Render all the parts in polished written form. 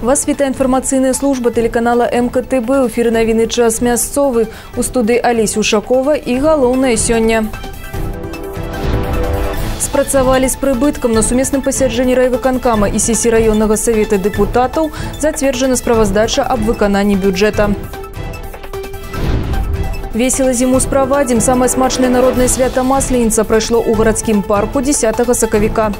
Вас вітае інфармацыйная служба телеканала МКТБ. У эфіры навіны час мясцовы. У студыі Алесь Ушакова і галоўнае сёння. Спрацавалі з прыбыткам. На сумесным пасяджэнні райвыканкама і сесіі раённага савета дэпутатаў зацверджана справаздача аб выкананні бюджэта. Весела зіму справадзім. Самае смачнае народнае свята Масленіца прайшло ў гарадскім парку 10 сакавіка.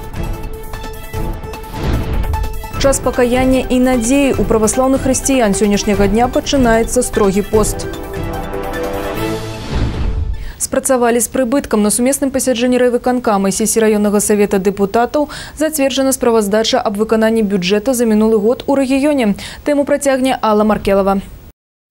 Час пакаяння і надзеі. У праваслаўных хрысціян сённяшняга дня пачынаецца строгі пост. Спрацавалі з прыбыткам. На сумесным пасяджэнні райвыканкама і сесіі раённага савета дэпутатаў зацверджана справаздача аб выкананні бюджэта за мінулы год у рэгіёне. Тэму працягне Алла Маркелова.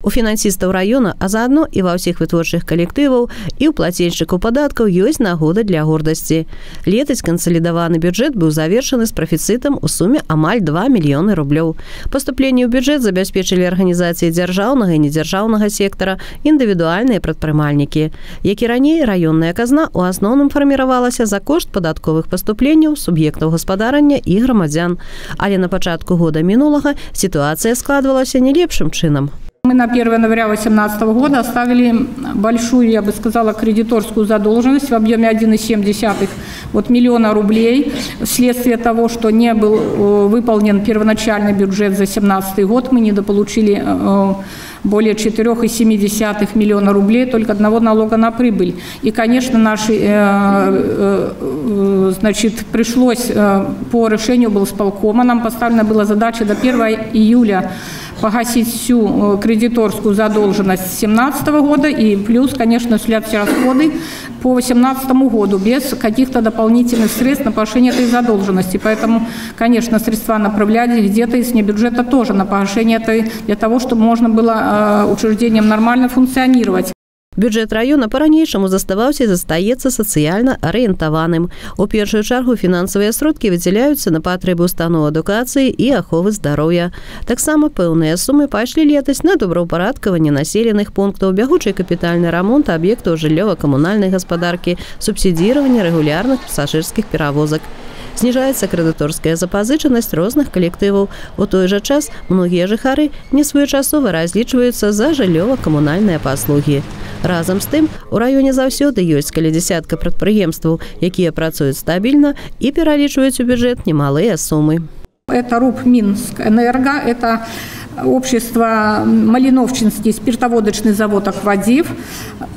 У фінансістаў раёна, а заадно і ва ўсіх вытворчых калектываў і ў плацельшчыкаў падаткаў ёсць нагода для гордасці. Летась кансалідаваны бюджэт быў завершаны з прафіцытам у суме амаль 2 мільёны рублёў. Паступленне ў бюджэт забяспечылі арганізацыі дзяржаўнага і недзяржаўнага сектара, індывідуальныя прадпрымальнікі. Як і раней, раённая казна ў асноўным фарміравалася за кошт падатковых паступленняў суб'ектаў гаспадарання і грамадзян. Але на пачатку года мінулага сітуацыя складвалася не лепшым чынам. Мы на 1 января 2018 года оставили большую, я бы сказала, кредиторскую задолженность в объеме 1,7 миллиона рублей. Вследствие того, что не был выполнен первоначальный бюджет за 2017 год, мы недополучили более 4,7 миллиона рублей только одного налога на прибыль. И, конечно, пришлось по решению облсполкома, нам поставлена была задача до 1 июля погасить всю кредиторскую задолженность 2017 года и плюс, конечно, осуществлять расходы по 2018 году без каких-то дополнительных средств на погашение этой задолженности. Поэтому, конечно, средства направляли где-то из бюджета тоже на погашение этой, для того, чтобы можно было учреждениям нормально функционировать. Бюджэт раёна па-ранейшаму заставаўся і застаецца сацыяльна арыентаваным. У першую чаргу фінансавыя сродкі выдзяляюцца на патрэбы устаноў адукацыі і аховы здароўя. Таксама пэўныя сумы пайшлі летась на добраўпарадкаванне населеных пунктаў, бягучы капітальны рамонт аб'ектаў жыллёва-камунальнай гаспадаркі, субсідзіраванне рэгулярных пасажырскіх перавозак. Зніжаецца крэдыторская запазычанасць розных калектываў. У той жа час многія жыхары несвоечасова разлічваюцца за жыллёва-камунальныя паслугі. Разам з тым, у раёне заўсёды ёсць каля дзясятка прадпрыемстваў, якія працуюць стабільна і пералічваюць у бюджэт немалыя сумы. Это РУП «Минскэнерго», это общество Малиновчинский спиртоводочный завод «Аквадив»,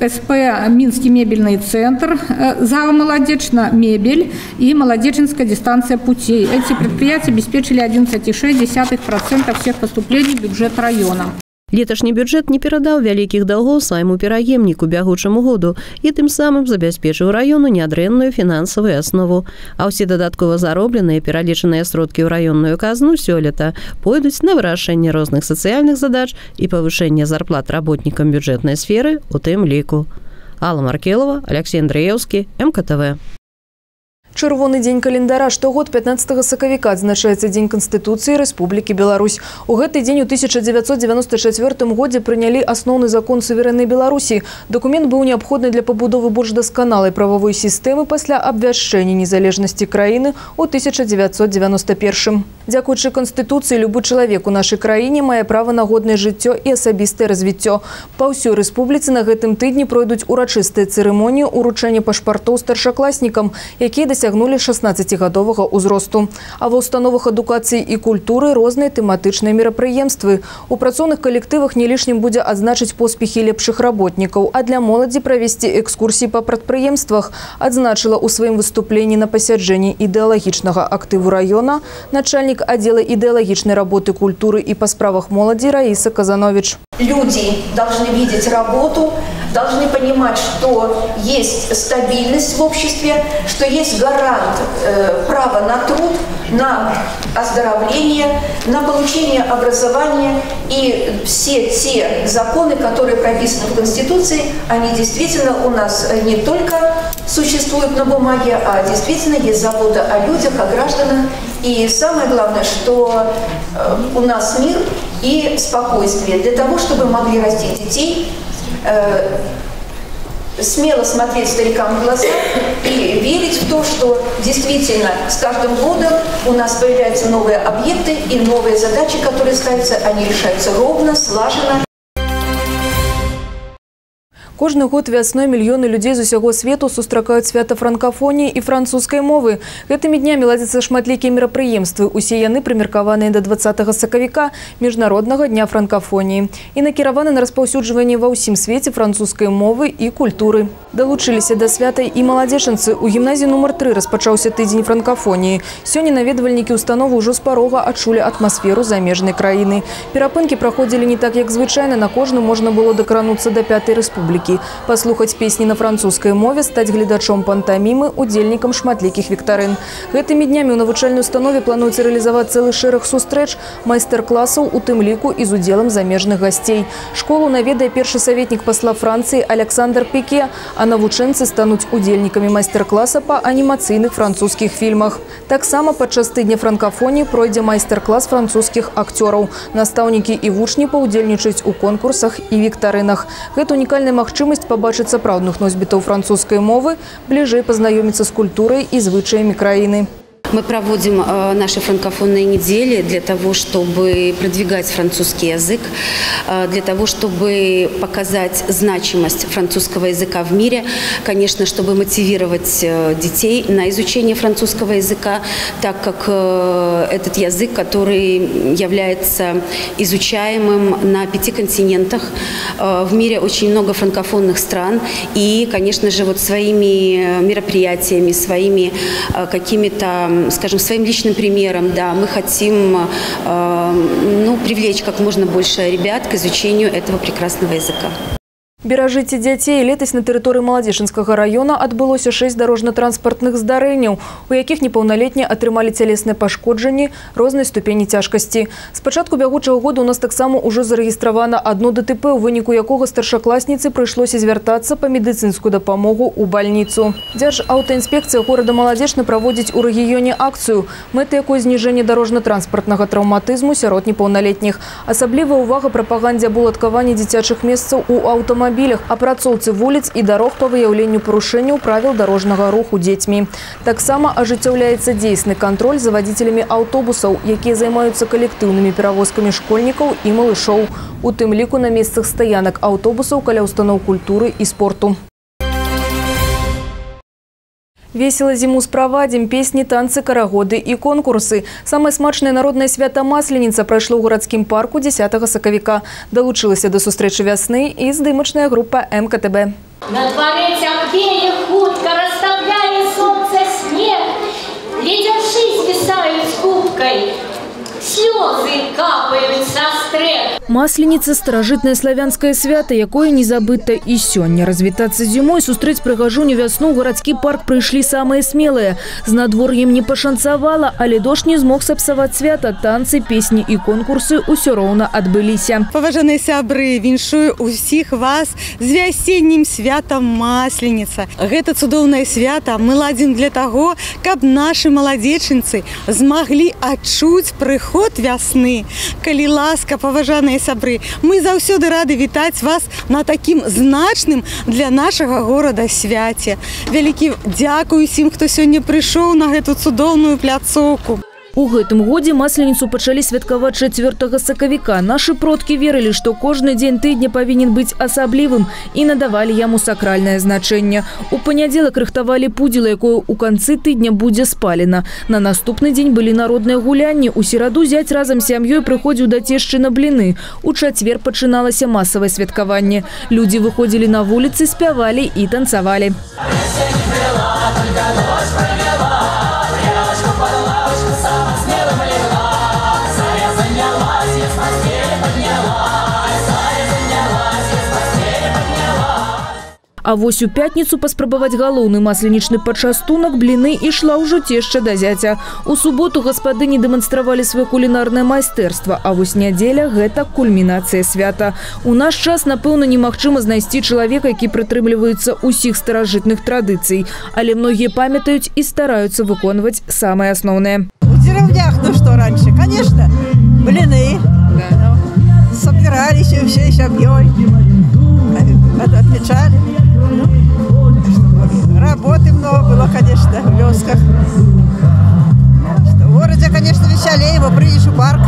СП «Минский мебельный центр», ЗАО «Молодечно мебель» и «Молодеченская дистанция путей». Эти предприятия обеспечили 11,6% всех поступлений в бюджет района. Леташні бюджэт не перадаў вялікіх даўгоў свайму пераемніку бягучаму году і тым самым забяспечыў раёну нядрэнную фінансавую аснову. А ўсе дадаткова заробленыя і пералічаныя сродкі ў раённую казну сёлета пойдуць на вырашэнне розных сацыяльных задач і павышэнне зарплат работнікам бюджэтнай сферы у тым ліку. Алла Маркелова, Алексей Андреевский, МКТВ. Чырвоны дзень календара. Штогод 15 сакавіка адзначаецца Дзень Канстытуцыі Рэспублікі Беларусь. У гэты дзень у 1994 годзе прынялі асноўны закон суверэннай Беларусі. Дакумент быў неабходны для пабудовы больш дасканалай прававой сістэмы пасля абвяшчэння незалежнасці краіны ў 1991. Дзякуючы Канстытуцыі любы чалавек у нашай краіне мае права на годнае жыццё і асабістае развіццё. Па ўсёй рэспубліцы на гэтым тыдні пройдуць урачыстыя цырымоніі ўручэння пашпартоў старшакласнікам, якія дасягнулі 16-гадовага ўзросту. А ва ўстановах адукацыі і культуры розныя тэматычныя мерапрыемствы. У працоўных калектывах не лішнім будзе адзначыць поспехі лепшых работнікаў, а для моладзі правесці экскурсіі па прадпрыемствах, адзначыла ў сваім выступленні на пасяджэнні ідэалагічнага актыву раёна начальнік отдела идеологичной работы, культуры и по справах молоди Раиса Казанович. Люди должны видеть работу, должны понимать, что есть стабильность в обществе, что есть гарант права на труд, на оздоровление, на получение образования. И все те законы, которые прописаны в Конституции, они действительно у нас не только существуют на бумаге, а действительно есть забота о людях, о гражданах. И самое главное, что у нас мир и спокойствие для того, чтобы могли растить детей, смело смотреть старикам в глаза и верить в то, что действительно с каждым годом у нас появляются новые объекты и новые задачи, которые ставятся, они решаются ровно, слаженно. Кожны год вясной мільёны людзей з усяго свету сустракаюць свята франкафоніі і французскай мовы. Гэтымі днямі ладзяцца шматлікія мерапрыемствы. Усе яны прымеркаваныя да 20 сакавіка міжнароднага дня франкафоніі і накіраваны на распаўсюджванне ва ўсім свеце французскай мовы і культуры. Далучыліся да свята і маладзечанцы. У гімназіі нумар 3 распачаўся тыдзень франкафоніі. Сёння наведвальнікі установы ўжо з парога адчулі атмасферу замежнай краіны. Перапынкі праходзілі не так, як звычайна. На кожны можна было дакрануцца да 5-й рэспублікі. Паслухаць песні на французскай мове, стаць гледачом пантамімы, удзельнікам шматлікіх віктарын. Гэтымі днямі ў навучальнай установе плануецца рэалізаваць цэлы шэраг сустрэч, майстар-класаў, у тым ліку і з удзелам замежных гасцей. Школу наведае першы саветнік пасла Францыі Александр Пике, а навучэнцы стануць удзельнікамі майстар-класа па анімацыйных французскіх фільмах. Таксама падчас тыдня франкафоніі пройдзе майстар-клас французскіх акцёраў. Настаўнікі і вучні паўдзельнічаюць у конкурсах і віктарынах. Гэта унікальная магчымасць пабачыць сапраўдных носьбітаў французскай мовы, бліжэй пазнаёміцца з культурай і звычаямі краіны. Мы проводим наши франкофонные недели для того, чтобы продвигать французский язык, для того, чтобы показать значимость французского языка в мире, конечно, чтобы мотивировать детей на изучение французского языка, так как этот язык, который является изучаемым на 5 континентах. В мире очень много франкофонных стран, и, конечно же, вот своими мероприятиями, своими какими-то, скажем, своим личным примером, да, мы хотим привлечь как можно больше ребят к изучению этого прекрасного языка. Беражыце дзяцей. Летась на тэрыторыі Маладзечынскага района адбылося 6 дарожна-транспартных здарэнняў, у якіх непаўналетнія атрымалі цялесныя пашкоджанні рознай ступені цяжкасці. З пачатку бягучага года у нас таксама ўжо зарэгістравана одно ДТП, у выніку якога старшакласніцы прыйшлося звяртацца па медыцынскую дапамогу ў бальніцу. Дзяржаўтаінспекцыя горада Маладзечна праводзіць у рэгіёне акцыю, мэта якой зніжэнне дарожна-транспартнага траўматызму сярод непаўналетніх. Асаблівая ўвага прапагандзе аб уладкаванні дзіцячых месцаў у аўтамабілях, апрацоўцы вуліц і дарог па выяўленню парушэнняў правіл дарожнага руху дзецьмі. Таксама ажыццяўляецца дзейсны кантроль за вадзіцелямі аўтобусаў, якія займаюцца калектыўнымі перавозкамі школьнікаў і малышоў, у тым ліку на месцах стаянак аўтобусаў каля ўстаноў культуры і спорту. Весела зіму справадзім, песні, танцы, карагоды і конкурсы. Самае смачнае народнае свята Масленіца прайшло ў гарадскім парку 10 сакавіка. Далучылася да сустрэчы вясны і здымачная група МКТБ. На дворе цяпее хутка, расставляе сонце снег, ледяшы свисают с кубкой, слезы капают со стрэх. Масленіца – старажытнае славянскае свята, якое не забыта і сёння. Развітацца зімой, сустрэць прыгажуню вясну ў гарадскі парк прыйшлі самыя смелыя. З надвор'ем не пашанцавала, але дождж не змог сапсаваць свята. Танцы, песні і конкурсы ўсё роўна адбыліся. Паважаныя сябры, віншую усіх вас з вясеннім святам Масленіца. Гэта цудоўнае свята мы ладзім для таго, каб нашы маладзечынцы змаглі адчуць прыход вясны. Калі ласка, паважаныя сябры, мы заўсёды рады вітаць вас на такім значным для нашага горада свяце. Вялікі дзякуй усім, хто сёння прыйшоў на гэту цудоўную пляцоўку. У гэтым годзе Масленіцу пачалі святкаваць 4 сакавіка. Нашы продкі верылі, што кожны дзень тыдня павінен быць асаблівым і надавалі яму сакральнае значэнне. У панядзелак рыхтавалі пудзіла, якое ў канцы тыдня будзе спалена. На наступны дзень былі народныя гулянні. У сераду зяць разам з сям'ёй прыходзіў да цешчы на бліны. У чацвер пачыналася масавае святкаванне. Людзі выходзілі на вуліцы, спявалі і танцавалі. А вось у пятніцу паспрабаваць галоўны масленічны пачастунак бліны ішла ўжо цешча да зяця. У суботу гаспадыні дэманстравалі сваё кулінарнае майстэрства, а вось нядзеля – гэта кульмінацыя свята. У наш час, напэўна, немагчыма знайсці чалавека, які прытрымліваецца ўсіх старажытных традыцый. Але многія памятаюць і стараюцца выконваць самае асноўнае. У деревнях, ну что раньше, конечно, блины. Собирались всей семьей, отмечали. Работы много было. киосках. В городе, конечно, веселее, бо прыйдешь у парк,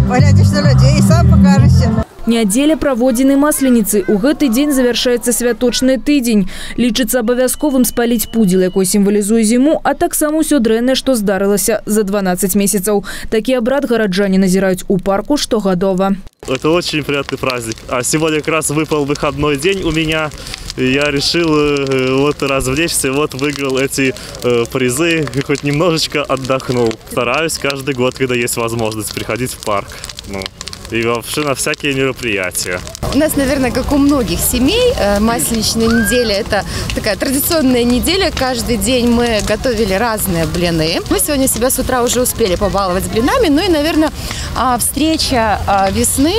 поглядишь на людей и сам покажешься. Нядзеля праводзіны масленицы. У гэты дзень завяршаецца святочны тыдзень. Лічыцца абавязковым спаліць пудзел, якой сімвалізуе зіму, а таксама ўсё дрэннае, што здарылася за 12 месяцаў. Такі абрад гараджане назіраюць у парку штогадова. Это очень приятный праздник. А сегодня как раз выпал выходной день у меня. Я решил вот развлечься, вот выиграл эти призы, хоть немножечко отдохнул. Стараюсь каждый год, когда есть возможность, приходить в парк. И вообще на всякие мероприятия. У нас, наверное, как у многих семей, масленичная неделя – это такая традиционная неделя. Каждый день мы готовили разные блины. Мы сегодня себя с утра уже успели побаловать блинами. Ну и, наверное, встреча весны,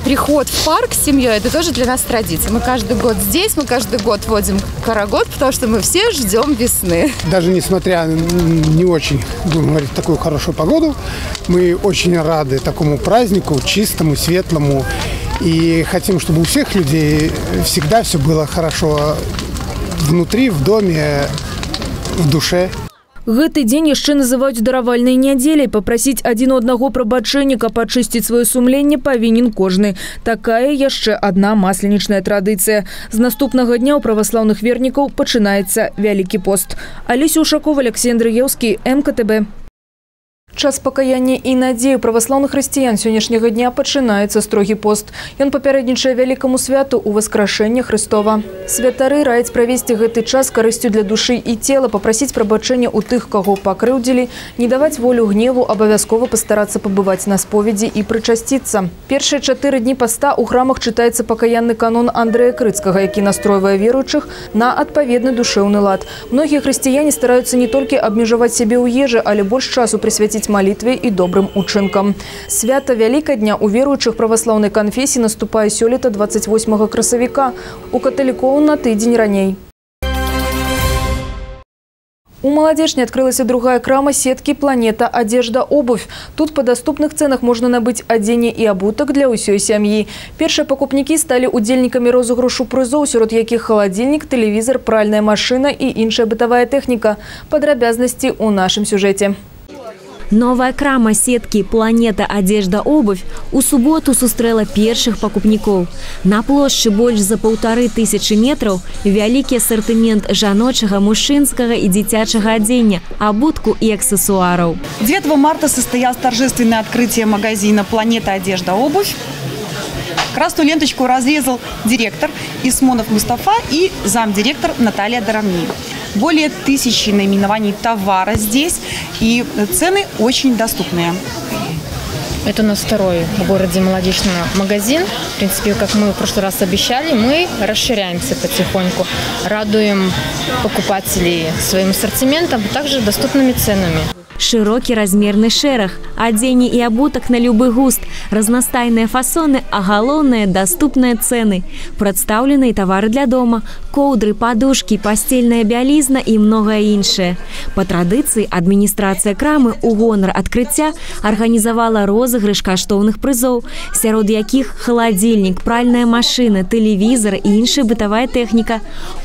приход в парк с семьей – это тоже для нас традиция. Мы каждый год здесь, мы каждый год водим карагод, потому что мы все ждем весны. Даже несмотря не очень, будем говорить, такую хорошую погоду, мы очень рады такому празднику, чистому, светлому. И хотим, чтобы у всех людей всегда все было хорошо внутри, в доме, в душе. Гэты дзень яшчэ называюць даравальнай нядзеляй. Папрасіць адзін у аднаго прабачэння, каб ачысціць сваё сумленне, павінен кожны. Такая яшчэ адна масленічная традыцыя. З наступнага дня ў праваслаўных вернікаў пачынаецца Вялікі пост. Алеся Ушакова, Алексей Андрыеўскі, МКТБ. Час пакаяння і надзею праваслаўных хрысціян сённяшняга дня пачынаецца строгі пост. Ён папярэднічае вялікаму святу ў Васкрашэння Хрыстова. Святары раяць правесці гэты час карысцю для душы і цела, папрасіць прабачэння ў тых, каго пакрыўдзілі, не даваць волю гневу, абавязкова пастарацца пабываць на споведзі і прычасціцца. Першыя 4 дні паста ў храмах чытаецца пакаянны канон Андрэя Крыцкага, які настройвае веруючых на адпаведны душэўны лад. Многія хрысціяне стараюцца не толькі абмежаваць сябе ў ежы, але больш часу прысвяціць молитве и добрым учынкам. Свята Вялікадня у веруючых праваслаўнай канфесіі наступае сёлета 28 красавіка, у каталікоў на тыдзень раней. У Маладзечні открылась другая крама сетки «Планета. Одежда. Обувь». Тут по доступных ценах можно набыть адзенне и абутак для ўсёй сям'і. Першыя пакупнікі сталі удзельнікамі розыгрышу прызоў, сярод якіх халадзільнік, тэлевізор, пральная машина и іншая бытавая тэхніка. Падрабязнасці ў нашым сюжэце. Новая крама сетки «Планета. Одежда. Обувь» у суботу сустрэла першых пакупнікоў. На плошчы больш за 1500 метров вялікі ассортимент жаночага, мужчынскага и дзіцячага адзення, абутку и аксессуараў. 9 марта состоялось торжественное открытие магазина «Планета. Одежда. Обувь». Красную ленточку разрезал директор Исмонов Мустафа и замдиректор Наталья Дарамни. Более 1000 наименований товара здесь, и цены очень доступные. Это у нас второй в городе Маладечный магазин. В принципе, как мы в прошлый раз обещали, мы расширяемся потихоньку. Радуем покупателей своим ассортиментом, а также доступными ценами. Широкий размерный шерах, адзенне и абутак на любы густ, разностайные фасоны, а галоўнае доступные цены. Представленные товары для дома, коўдры, подушки, постельная бялізна и многое іншае. По традыцыі адміністрацыя крамы у гонар адкрыцця арганізавала розыгрыш каштоўных прызоў, сярод якіх халадзільнік, пральная машина, тэлевізор и іншая бытавая тэхніка.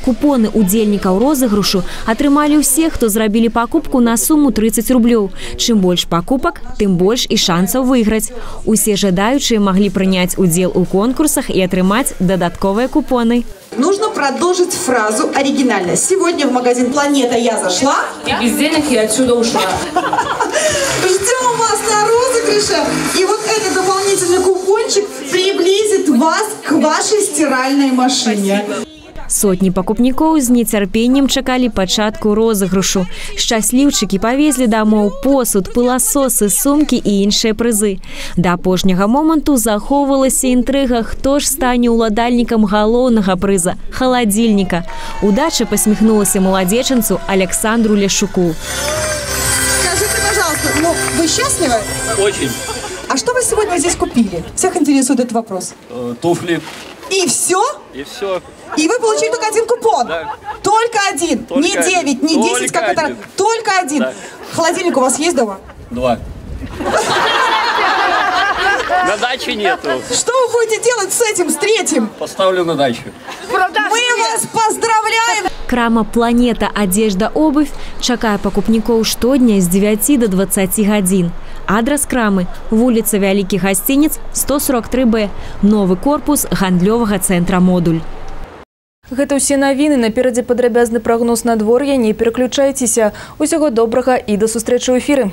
Купоны удзельнікаў розыгрышу атрымалі ўсе, хто зрабілі пакупку на сумму 30 рублей. Чым больш покупок, тым больш і шансаў выйграць. Усе жадаючыя маглі прыняць удзел у конкурсах и атрымаць дадатковыя купоны. Нужно продолжить фразу оригинально. Сегодня в магазин «Планета» я зашла. И без денег я отсюда ушла. Ждем вас на розыгрыше. И вот этот дополнительный купончик приблизит вас к вашей стиральной машине. Сотні пакупнікоў з нецярпеннем чакалі пачатку розыгрышу. Шчасліўчыкі павезлі дамоў посуд, пыласосы, сумкі і іншыя прызы. Да апошняга моманту захоўвалася інтрыга, хто ж стане ўладальнікам галоўнага прыза – халадзільніка. Удача посміхнулася маладзечанцу Александру Лешуку. Скажите, пожалуйста, вы счастливы? Очень. А что вы сегодня здесь купили? Всех интересует этот вопрос. Туфли. И все? И все. И вы получили только один купон? Да. Только один? Только не 9, не 10, как это? Только один? Да. Холодильник у вас есть дома? 2. На даче нету. Что вы будете делать с этим, с третьим? Поставлю на дачу. Мы вас поздравляем! Крама «Планета. Одежда. Обувь» чакае пакупнікоў штодня з 9 до 20 гадзін. Адрас крамы – вуліца Вялікі Гасцінец, 143Б, новы корпус гандлёвага цэнтра «Модуль». Гэта ўсе навіны. Наперадзе падрабязны прагноз надвор'я. Не пераключайцеся. Усяго добрага і да сустрэчы ў эфіры.